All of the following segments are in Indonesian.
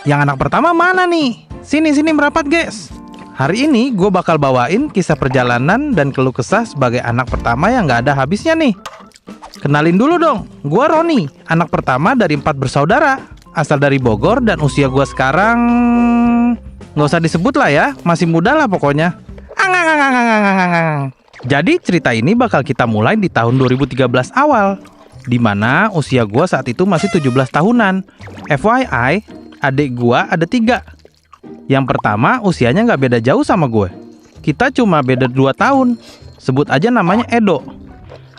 Yang anak pertama mana nih? Sini merapat guys. Hari ini gue bakal bawain kisah perjalanan dan keluh kesah sebagai anak pertama yang gak ada habisnya nih. Kenalin dulu dong, gue Roni, anak pertama dari 4 bersaudara. Asal dari Bogor dan usia gue sekarang... Nggak usah disebut lah ya, masih muda lah pokoknya. Jadi cerita ini bakal kita mulai di tahun 2013 awal, dimana usia gue saat itu masih 17 tahunan. FYI, adik gue ada 3. Yang pertama usianya nggak beda jauh sama gue. Kita cuma beda 2 tahun. Sebut aja namanya Edo.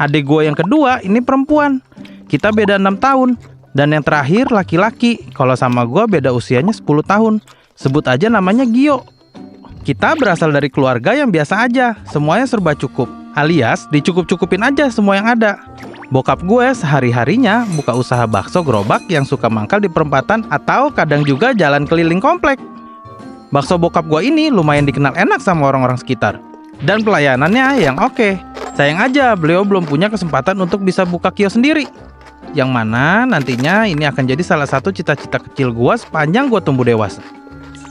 Adik gue yang kedua ini perempuan. Kita beda 6 tahun. Dan yang terakhir laki-laki. Kalau sama gue beda usianya 10 tahun. Sebut aja namanya Gio. Kita berasal dari keluarga yang biasa aja. Semuanya serba cukup. Alias dicukup-cukupin aja semua yang ada. Bokap gue sehari-harinya buka usaha bakso gerobak yang suka mangkal di perempatan atau kadang juga jalan keliling komplek. Bakso bokap gue ini lumayan dikenal enak sama orang-orang sekitar. Dan pelayanannya yang oke. Sayang aja beliau belum punya kesempatan untuk bisa buka kios sendiri. Yang mana nantinya ini akan jadi salah satu cita-cita kecil gue sepanjang gue tumbuh dewasa.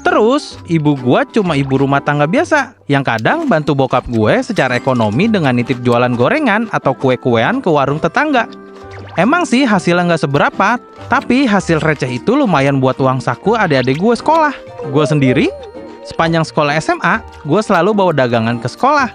Terus, ibu gue cuma ibu rumah tangga biasa yang kadang bantu bokap gue secara ekonomi dengan nitip jualan gorengan atau kue-kuean ke warung tetangga. Emang sih hasilnya nggak seberapa, tapi hasil receh itu lumayan buat uang saku adik-adik gue sekolah. Gue sendiri, sepanjang sekolah SMA, gue selalu bawa dagangan ke sekolah.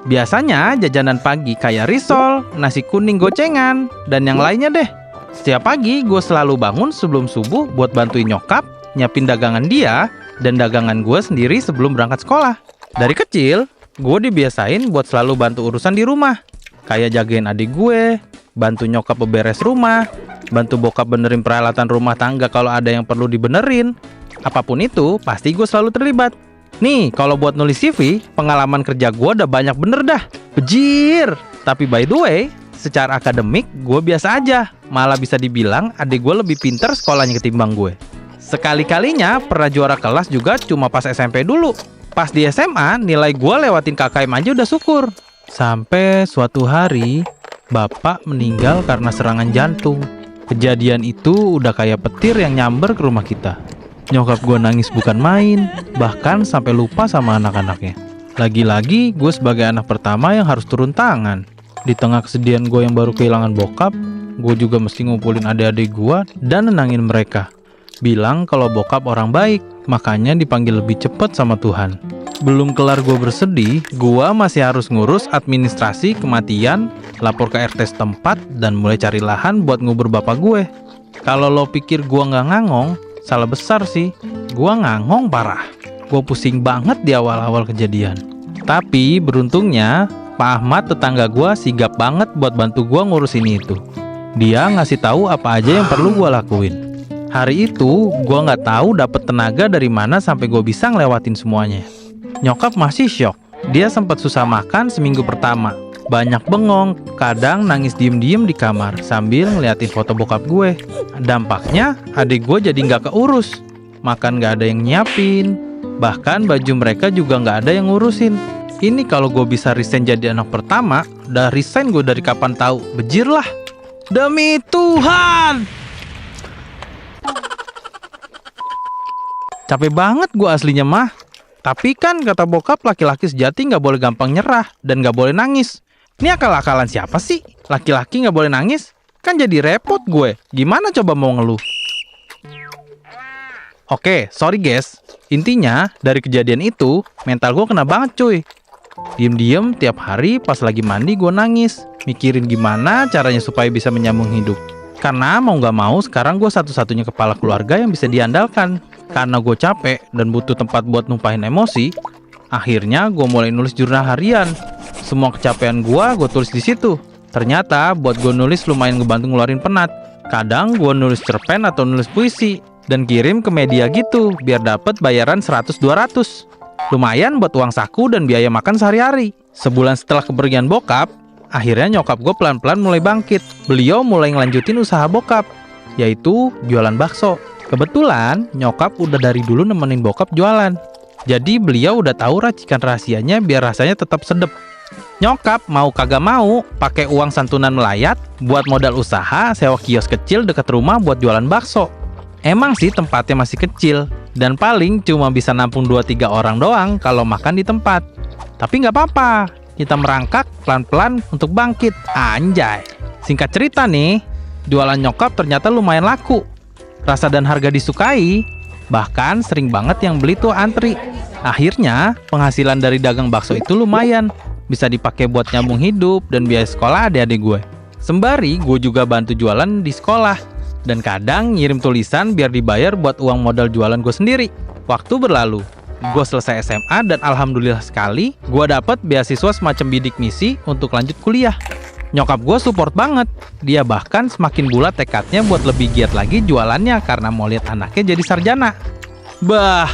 Biasanya jajanan pagi kayak risol, nasi kuning gocengan, dan yang lainnya deh. Setiap pagi gue selalu bangun sebelum subuh buat bantuin nyokap, nyiapin dagangan dia, dan dagangan gue sendiri sebelum berangkat sekolah. Dari kecil, gue dibiasain buat selalu bantu urusan di rumah. Kayak jagain adik gue, bantu nyokap beberes rumah, bantu bokap benerin peralatan rumah tangga kalau ada yang perlu dibenerin. Apapun itu, pasti gue selalu terlibat. Nih, kalau buat nulis CV, pengalaman kerja gue udah banyak bener dah. Bejir! Tapi by the way, secara akademik, gue biasa aja. Malah bisa dibilang adik gue lebih pinter sekolahnya ketimbang gue. Sekali-kalinya pernah juara kelas juga cuma pas SMP dulu. Pas di SMA, nilai gue lewatin KKM aja udah syukur. Sampai suatu hari, bapak meninggal karena serangan jantung. Kejadian itu udah kayak petir yang nyamber ke rumah kita. Nyokap gue nangis bukan main, bahkan sampai lupa sama anak-anaknya. Lagi-lagi gue sebagai anak pertama yang harus turun tangan. Di tengah kesedihan gue yang baru kehilangan bokap, gue juga mesti ngumpulin adik-adik gue dan nenangin mereka. Bilang kalau bokap orang baik, makanya dipanggil lebih cepet sama Tuhan. Belum kelar gue bersedih, gue masih harus ngurus administrasi kematian, lapor ke RT setempat, dan mulai cari lahan buat ngubur bapak gue. Kalau lo pikir gue nggak ngangong, salah besar sih. Gue ngangong parah. Gue pusing banget di awal-awal kejadian. Tapi beruntungnya, Pak Ahmad tetangga gue sigap banget buat bantu gue ngurusin itu. Dia ngasih tahu apa aja yang perlu gue lakuin. Hari itu, gue nggak tahu dapet tenaga dari mana sampai gue bisa ngelewatin semuanya. Nyokap masih syok. Dia sempat susah makan seminggu pertama. Banyak bengong, kadang nangis diem-diem di kamar sambil ngeliatin foto bokap gue. Dampaknya, adik gue jadi nggak keurus. Makan nggak ada yang nyiapin. Bahkan baju mereka juga nggak ada yang ngurusin. Ini kalau gue bisa resign jadi anak pertama, udah resign gue dari kapan tahu. Bejir lah. Demi Tuhan! Capek banget gue aslinya mah. Tapi kan kata bokap laki-laki sejati gak boleh gampang nyerah dan gak boleh nangis. Ini akal-akalan siapa sih? Laki-laki gak boleh nangis? Kan jadi repot gue. Gimana coba mau ngeluh? Oke, sorry guys. Intinya dari kejadian itu mental gue kena banget cuy. Diem-diem tiap hari pas lagi mandi gue nangis. Mikirin gimana caranya supaya bisa menyambung hidup. Karena mau gak mau sekarang gue satu-satunya kepala keluarga yang bisa diandalkan. Karena gue capek dan butuh tempat buat numpahin emosi, akhirnya gue mulai nulis jurnal harian. Semua kecapean gue tulis di situ. Ternyata buat gue nulis lumayan ngebantu ngeluarin penat. Kadang gue nulis cerpen atau nulis puisi dan kirim ke media gitu biar dapet bayaran 100-200. Lumayan buat uang saku dan biaya makan sehari-hari. Sebulan setelah kepergian bokap, akhirnya nyokap gue pelan-pelan mulai bangkit. Beliau mulai ngelanjutin usaha bokap, yaitu jualan bakso. Kebetulan nyokap udah dari dulu nemenin bokap jualan. Jadi beliau udah tahu racikan rahasianya biar rasanya tetap sedep. Nyokap mau kagak mau pakai uang santunan melayat buat modal usaha sewa kios kecil dekat rumah buat jualan bakso. Emang sih tempatnya masih kecil, dan paling cuma bisa nampung 2-3 orang doang kalau makan di tempat. Tapi nggak apa-apa, kita merangkak pelan-pelan untuk bangkit. Anjay. Singkat cerita nih, jualan nyokap ternyata lumayan laku. Rasa dan harga disukai, bahkan sering banget yang beli tuh antri. Akhirnya, penghasilan dari dagang bakso itu lumayan. Bisa dipakai buat nyambung hidup dan biaya sekolah adik-adik gue. Sembari gue juga bantu jualan di sekolah. Dan kadang ngirim tulisan biar dibayar buat uang modal jualan gue sendiri. Waktu berlalu, gue selesai SMA dan alhamdulillah sekali, gue dapet beasiswa semacam bidik misi untuk lanjut kuliah. Nyokap gue support banget. Dia bahkan semakin bulat tekadnya buat lebih giat lagi jualannya karena mau lihat anaknya jadi sarjana. Bah,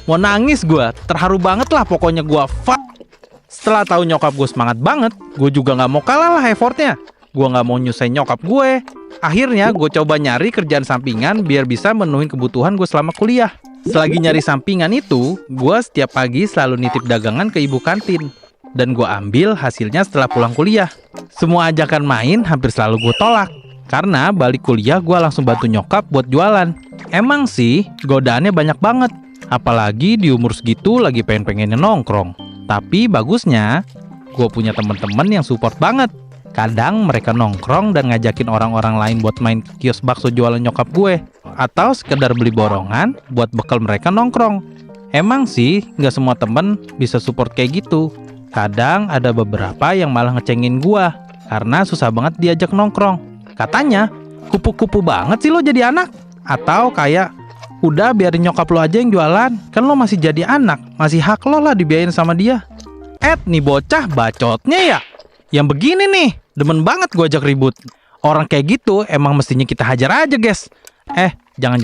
mau nangis gue. Terharu banget lah pokoknya gue. Setelah tahu nyokap gue semangat banget, gue juga nggak mau kalah lah effortnya. Gue nggak mau nyusahin nyokap gue. Akhirnya gue coba nyari kerjaan sampingan biar bisa menuhin kebutuhan gue selama kuliah. Selagi nyari sampingan itu, gue setiap pagi selalu nitip dagangan ke ibu kantin. Dan gue ambil hasilnya setelah pulang kuliah. Semua ajakan main hampir selalu gue tolak. Karena balik kuliah gue langsung bantu nyokap buat jualan. Emang sih, godaannya banyak banget. Apalagi di umur segitu lagi pengen-pengennya nongkrong. Tapi bagusnya, gue punya temen-temen yang support banget. Kadang mereka nongkrong dan ngajakin orang-orang lain buat main ke kios bakso jualan nyokap gue. Atau sekedar beli borongan buat bekal mereka nongkrong. Emang sih nggak semua temen bisa support kayak gitu. Kadang ada beberapa yang malah ngecengin gue karena susah banget diajak nongkrong. Katanya, kupu-kupu banget sih lo jadi anak. Atau kayak, udah biarin nyokap lo aja yang jualan. Kan lo masih jadi anak, masih hak lo lah dibiayain sama dia. Nih bocah bacotnya ya. Yang begini nih, demen banget gue ajak ribut. Orang kayak gitu emang mestinya kita hajar aja, guys. Jangan.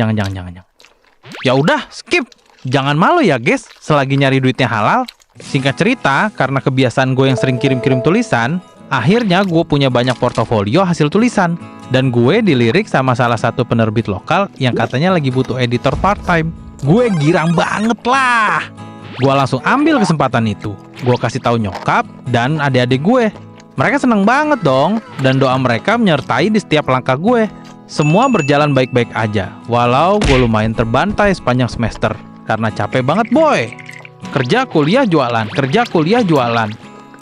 Ya udah, skip. Jangan malu ya, guys, selagi nyari duitnya halal. Singkat cerita, karena kebiasaan gue yang sering kirim-kirim tulisan, akhirnya gue punya banyak portofolio hasil tulisan. Dan gue dilirik sama salah satu penerbit lokal yang katanya lagi butuh editor part-time. Gue girang banget lah. Gue langsung ambil kesempatan itu. Gue kasih tahu nyokap dan adik-adik gue. Mereka seneng banget dong, dan doa mereka menyertai di setiap langkah gue. Semua berjalan baik-baik aja, walau gue lumayan terbantai sepanjang semester. Karena capek banget boy. Kerja, kuliah, jualan.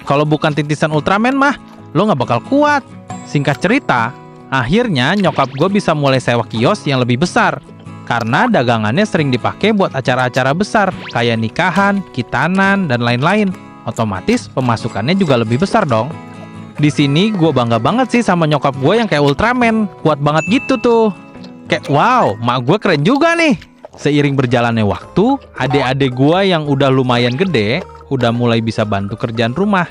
Kalau bukan titisan Ultraman mah, lo gak bakal kuat. Singkat cerita, akhirnya nyokap gue bisa mulai sewa kios yang lebih besar. Karena dagangannya sering dipakai buat acara-acara besar, kayak nikahan, khitanan, dan lain-lain. Otomatis pemasukannya juga lebih besar dong. Di sini gue bangga banget sih sama nyokap gue yang kayak Ultraman, kuat banget gitu tuh. Kayak wow, mak gue keren juga nih. Seiring berjalannya waktu, adik-adik gue yang udah lumayan gede, udah mulai bisa bantu kerjaan rumah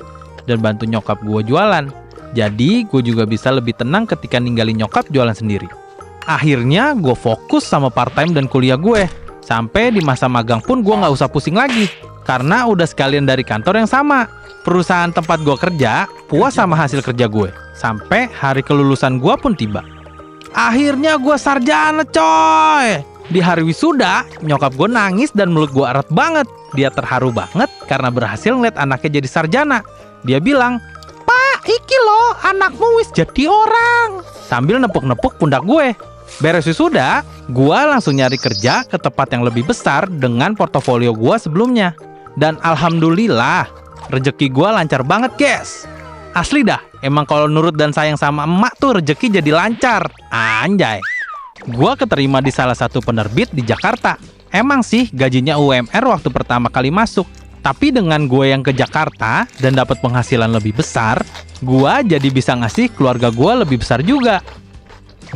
dan bantu nyokap gue jualan. Jadi gue juga bisa lebih tenang ketika ninggalin nyokap jualan sendiri. Akhirnya gue fokus sama part-time dan kuliah gue. Sampai di masa magang pun gue gak usah pusing lagi. Karena udah sekalian dari kantor yang sama. Perusahaan tempat gue kerja puas sama hasil kerja gue. Sampai hari kelulusan gue pun tiba. Akhirnya gue sarjana coy. Di hari wisuda, nyokap gue nangis dan mulut gue erat banget. Dia terharu banget karena berhasil ngeliat anaknya jadi sarjana. Dia bilang, "Pak, iki loh anakmu wis jadi orang." Sambil nepuk-nepuk pundak gue. Beres wisuda, gue langsung nyari kerja ke tempat yang lebih besar dengan portofolio gue sebelumnya. Dan alhamdulillah, rezeki gue lancar banget guys. Asli dah, emang kalau nurut dan sayang sama emak tuh rezeki jadi lancar. Anjay. Gue keterima di salah satu penerbit di Jakarta. Emang sih gajinya UMR waktu pertama kali masuk. Tapi dengan gue yang ke Jakarta dan dapat penghasilan lebih besar, gue jadi bisa ngasih keluarga gue lebih besar juga.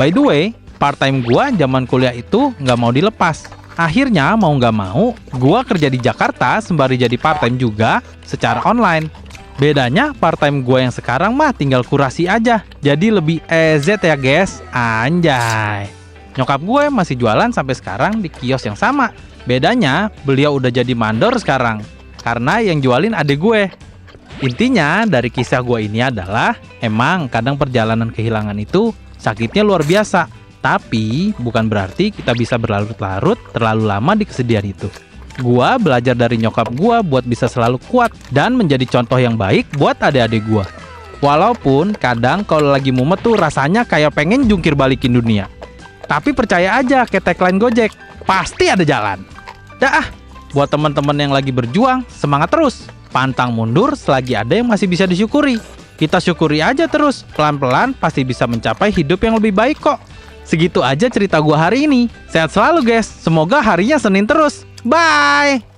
By the way, part-time gue zaman kuliah itu nggak mau dilepas. Akhirnya mau nggak mau, gue kerja di Jakarta sembari jadi part-time juga secara online. Bedanya part-time gue yang sekarang mah tinggal kurasi aja. Jadi lebih EZ ya guys. Anjay. Nyokap gue masih jualan sampai sekarang di kios yang sama. Bedanya beliau udah jadi mandor sekarang. Karena yang jualin adik gue. Intinya dari kisah gue ini adalah emang kadang perjalanan kehilangan itu sakitnya luar biasa. Tapi bukan berarti kita bisa berlarut-larut terlalu lama di kesedihan itu. Gua belajar dari nyokap gua buat bisa selalu kuat dan menjadi contoh yang baik buat adik-adik gua. Walaupun kadang kalau lagi mumet tuh rasanya kayak pengen jungkir balikin dunia. Tapi percaya aja kayak tagline Gojek, pasti ada jalan. Dah, buat teman-teman yang lagi berjuang, semangat terus. Pantang mundur selagi ada yang masih bisa disyukuri. Kita syukuri aja terus, pelan-pelan pasti bisa mencapai hidup yang lebih baik kok. Segitu aja cerita gua hari ini. Sehat selalu guys, semoga harinya Senin terus. Bye!